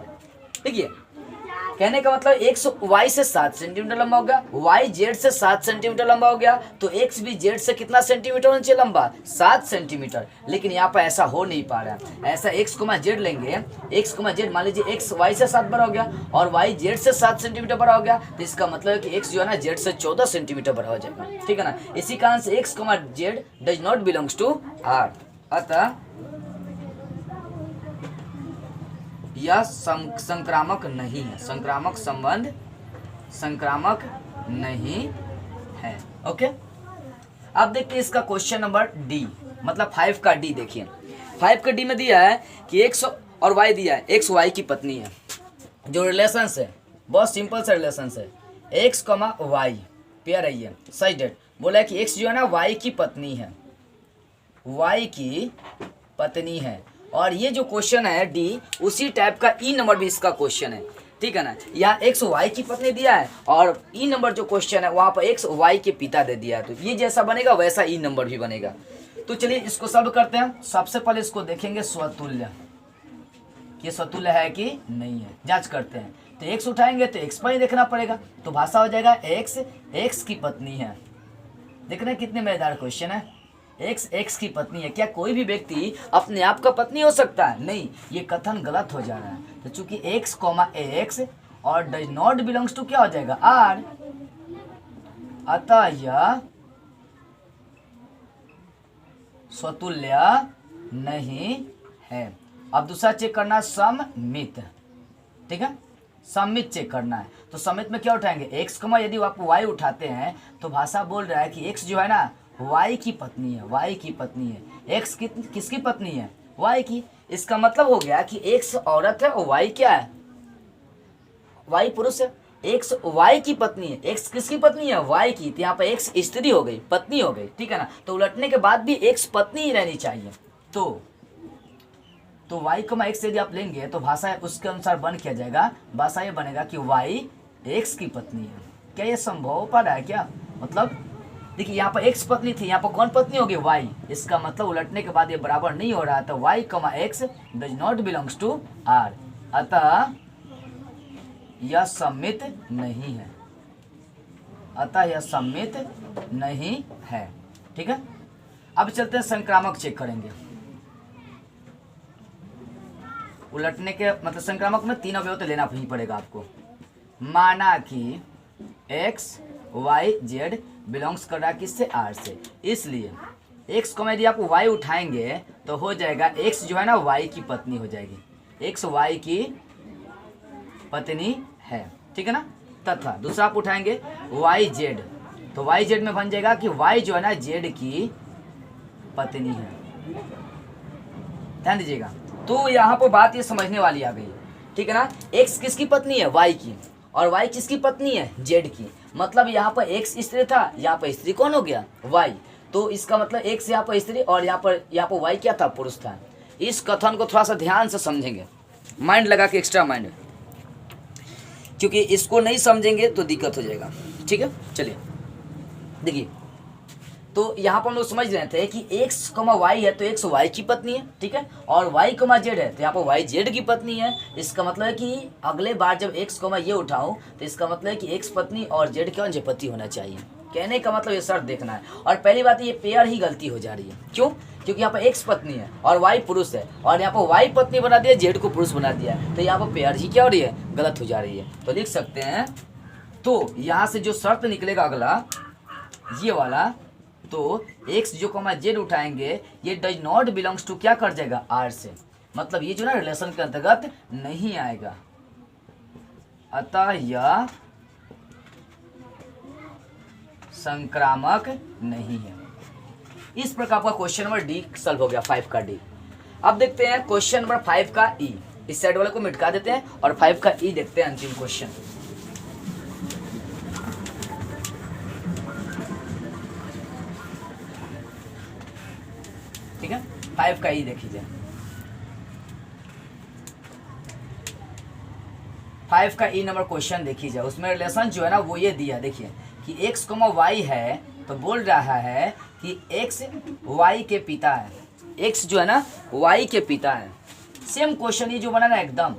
देखिए, कहने का मतलब x y से 7 सेंटीमीटर लंबा हो गया, y z से 7 सेंटीमीटर लंबा हो गया, तो x भी z से कितना सेंटीमीटर होना चाहिए लंबा, 7 सेंटीमीटर। लेकिन यहाँ पर ऐसा हो नहीं पा रहा है। ऐसा x, z लेंगे, x, z मान लीजिए x y से 7 बड़ा हो गया और y z से 7 सेंटीमीटर बड़ा हो गया, तो इसका मतलब है कि x जो है ना z से 14 सेंटीमीटर बड़ा हो जाएगा, ठीक है ना। इसी कारण से x, z does not belongs to R, अतः यह संक्रामक नहीं है, संक्रामक संबंध संक्रामक नहीं है। ओके, अब देखते हैं इसका क्वेश्चन नंबर डी, मतलब 5 का डी। देखिए 5 का डी में दिया है कि x और y दिया है, x y की पत्नी है। जो रिलेशंस है बहुत सिंपल सा रिलेशंस है, x, y पेयर है ये, सही डेट। बोला है कि x जो है ना y की पत्नी है, y की पत्नी है, और ये जो क्वेश्चन है डी, उसी टाइप का ई नंबर भी इसका क्वेश्चन है, ठीक है ना। यहाँ एक्स वाई की पत्नी दिया है और ई नंबर जो क्वेश्चन है वहाँ पर एक्स वाई के पिता दे दिया है, तो ये जैसा बनेगा वैसा ई नंबर भी बनेगा। तो चलिए इसको सॉल्व करते हैं। सबसे पहले इसको देखेंगे स्वतुल्य, ये स्वतुल्य है कि नहीं है, जांच करते हैं। तो एक्स उठाएंगे तो एक्स पर ही देखना पड़ेगा, तो भाषा हो जाएगा एक्स एक्स की पत्नी है। देख रहे हैं कितने मजेदार क्वेश्चन है, एक्स एक्स की पत्नी है। क्या कोई भी व्यक्ति अपने आप का पत्नी हो सकता है? नहीं, ये कथन गलत हो जा रहा है। तो चूंकि एक्स कॉमा एक्स और डज नॉट बिलोंग्स टू क्या हो जाएगा आर, अतः यह स्वतुल्य नहीं है। अब दूसरा चेक करना सममित, ठीक है, सममित चेक करना है। तो सममित में क्या उठाएंगे एक्स कमा, यदि आप वाई उठाते हैं तो भाषा बोल रहा है कि एक्स जो है ना वाई की पत्नी है, वाई की पत्नी है। एक्स किसकी पत्नी है? वाई की। इसका मतलब हो गया कि एक्स औरत है और वाई क्या है? वाई पुरुष है। एक्स वाई की पत्नी है, एक्स किसकी पत्नी है? वाई की। तो यहाँ पर एक्स स्त्री हो गई, पत्नी हो गई, ठीक है ना। तो उलटने के बाद भी एक्स पत्नी ही रहनी चाहिए। तो वाई कमा एक्स यदि आप लेंगे तो भाषा उसके अनुसार बन किया जाएगा। भाषा ये बनेगा कि वाई एक्स की पत्नी है। क्या ये संभव हो पा रहा है क्या? मतलब देखिए यहाँ पर एक्स पत्नी थी, यहाँ पर कौन पत्नी होगी? वाई। इसका मतलब उलटने के बाद ये बराबर नहीं हो रहा है। तो y comma x does not belongs to R, अतः यह सम्मित नहीं है, अतः यह सम्मित नहीं है, ठीक है। अब चलते हैं संक्रामक चेक करेंगे। उलटने के मतलब संक्रामक में तीन अवयव तो लेना ही पड़ेगा आपको। माना कि एक्स वाई जेड बिलोंग्स कर रहा है किससे? आर से। इसलिए एक्स को यदि आप वाई उठाएंगे तो हो जाएगा एक्स जो है ना वाई की पत्नी हो जाएगी, एक्स वाई की पत्नी है, ठीक है ना। तथा दूसरा आप उठाएंगे वाई जेड, तो वाई जेड में बन जाएगा कि वाई जो है ना जेड की पत्नी है। ध्यान दीजिएगा। तो यहाँ पर बात ये समझने वाली आ गई, ठीक है ना। एक्स किसकी पत्नी है? वाई की। और वाई किसकी पत्नी है? जेड की। मतलब यहाँ पर एक्स स्त्री था, यहाँ पर स्त्री कौन हो गया? वाई। तो इसका मतलब एक्स यहाँ पर स्त्री और यहाँ पर वाई क्या था? पुरुष था। इस कथन को थोड़ा सा ध्यान से समझेंगे, माइंड लगा के, एक्स्ट्रा माइंड, क्योंकि इसको नहीं समझेंगे तो दिक्कत हो जाएगा, ठीक है। चलिए देखिए, तो यहाँ पर हम लोग समझ रहे थे कि एक्स कमा वाई है तो एक्स वाई की पत्नी है, ठीक है, और वाई कमा जेड है तो यहाँ पर वाई जेड की पत्नी है। इसका मतलब है कि अगले बार जब एक्स कमा ये उठाऊं तो इसका मतलब है कि एक्स पत्नी और जेड कौन से पति होना चाहिए। कहने का मतलब ये शर्त देखना है। और पहली बात ये पेयर ही गलती हो जा रही है। क्यों? क्योंकि यहाँ पर एक्स पत्नी है और वाई पुरुष है, और यहाँ पर वाई पत्नी बना दिया, जेड को पुरुष बना दिया, तो यहाँ पर पेयर ही क्या हो रही है? गलत हो जा रही है। तो लिख सकते हैं, तो यहाँ से जो शर्त निकलेगा अगला ये वाला, तो एक्स जो कमा जेड उठाएंगे ये डज नॉट बिलोंग्स टू क्या कर जाएगा? आर से। मतलब ये जो ना रिलेशन के अंतर्गत नहीं आएगा, अतः यह संक्रामक नहीं है। इस प्रकार का क्वेश्चन नंबर डी सॉल्व हो गया, 5 का डी। अब देखते हैं क्वेश्चन नंबर 5 का ई। इस साइड वाले को मिटका देते हैं और 5 का ई देखते हैं, अंतिम क्वेश्चन। ठीक है, 5 का ई देख लीजिए। 5 का ई नंबर क्वेश्चन देखिए, उसमें रिलेशन जो है ना वो ये दिया, देखिए कि x, y है, तो बोल रहा है कि x y के पिता है। x जो है ना y के पिता है। सेम क्वेश्चन ये जो बना ना एकदम,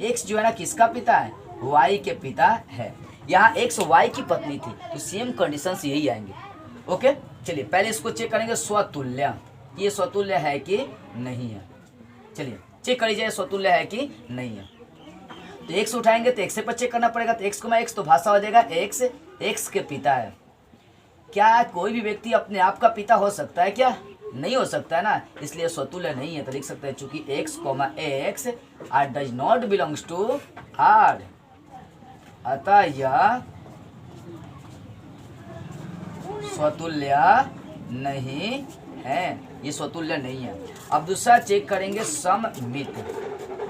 x जो है ना किसका पिता है? y के पिता है। यहाँ x y की पत्नी थी, तो सेम कंडीशंस यही आएंगे। ओके, चलिए पहले इसको चेक करेंगे स्वतुल्य, ये स्वतुल्य है कि नहीं है। चलिए चेक कर लीजिए स्वतुल्य है कि नहीं है। तो x उठाएंगे तो x पर चेक करना पड़ेगा, तो x, x तो भाषा हो जाएगा x x के पिता है। क्या कोई भी व्यक्ति अपने आप का पिता हो सकता है? क्या नहीं हो सकता है ना, इसलिए स्वतुल्य नहीं है। तो लिख सकते हैं चूंकि x, x R does not belongs to R, अतः यह स्वतुल्य नहीं है, ये स्वतुल्य नहीं है। अब दूसरा चेक करेंगे सममित,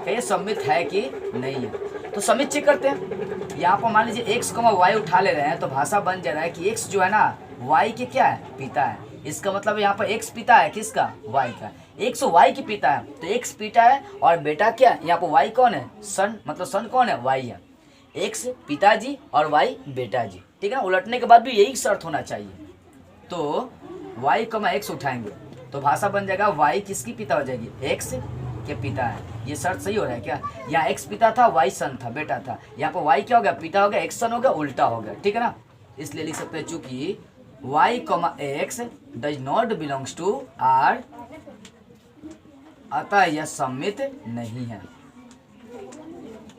ये सममित है कि नहीं है। तो सममित चेक करते हैं। यहाँ पर मान लीजिए x, y उठा ले रहे हैं, तो भाषा बन जा रहा है कि x जो है ना y के क्या है? पिता है। इसका मतलब यहाँ पर x पिता है किसका? y का। एक्स वाई की पिता है, तो एक्स पिता है और बेटा क्या, यहाँ पर वाई कौन है, सन, मतलब सन कौन है, वाई है। एक्स पिताजी और वाई बेटा जी, ठीक है ना। उलटने के बाद भी यही शर्त होना चाहिए। तो वाई कमा एक्स उठाएंगे तो भाषा बन जाएगा वाई किसकी पिता हो जाएगी, एक्स के पिता है। ये शर्त सही हो रहा है क्या, यहाँ एक्स पिता था, वाई सन था, बेटा था, यहाँ पर वाई क्या हो गया, पिता हो गया, एक्स सन हो गया, उल्टा हो गया, ठीक है ना। इसलिए लिख सकते हैं चूंकि y comma x does not belongs to R, अतः यह सम्मित नहीं है,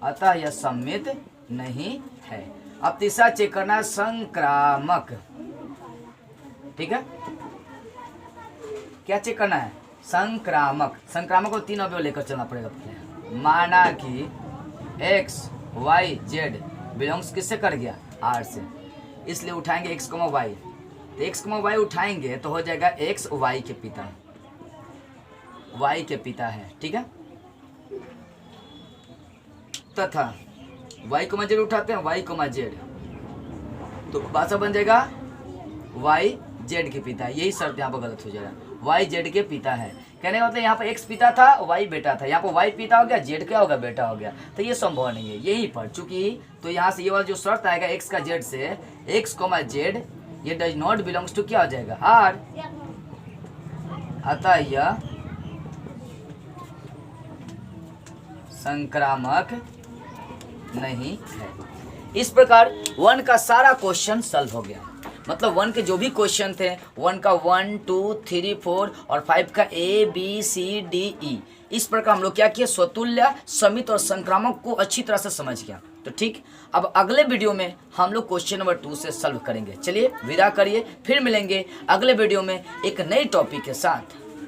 अतः यह सम्मित नहीं है। अब तीसरा चेक करना है संक्रामक, ठीक है। क्या चेक करना है, संक्रामक। संक्रामक को 3 अवयव लेकर चलना पड़ेगा पहले। माना कि एक्स वाई जेड बिलोंग्स किससे कर गया, आर से, इसलिए उठाएंगे एक्स कमा वाई। तो एक्स कमा वाई उठाएंगे तो हो जाएगा एक्स वाई के पिता, वाई के पिता है, ठीक है। तथा वाई कमा जेड उठाते हैं, वाई कमा जेड, तो भाषा बन जाएगा वाई जेड के पिता है। यही शर्त यहाँ पर गलत हो जाएगा, वाई जेड के पिता है। कहने का मतलब यहाँ पर एक्स पिता था, वाई बेटा था, यहाँ पर वाई पिता हो गया, जेड क्या होगा, बेटा हो गया। तो ये संभव नहीं है यहीं पर, चूंकि तो यहाँ से ये वाला जो शर्त आएगा एक्स का जेड से, एक्स कॉमा जेड ये डज नॉट बिलोंग्स टू क्या हो जाएगा, आर, अतः यह संक्रामक नहीं है। इस प्रकार 1 का सारा क्वेश्चन सॉल्व हो गया। मतलब 1 के जो भी क्वेश्चन थे, 1 का 1, 2, 3, 4 और 5 का A, B, C, D, E, इस प्रकार हम लोग क्या किए, स्वतुल्य, समित और संक्रामक को अच्छी तरह से समझ गया। तो ठीक, अब अगले वीडियो में हम लोग क्वेश्चन नंबर 2 से सॉल्व करेंगे। चलिए विदा करिए, फिर मिलेंगे अगले वीडियो में एक नई टॉपिक के साथ।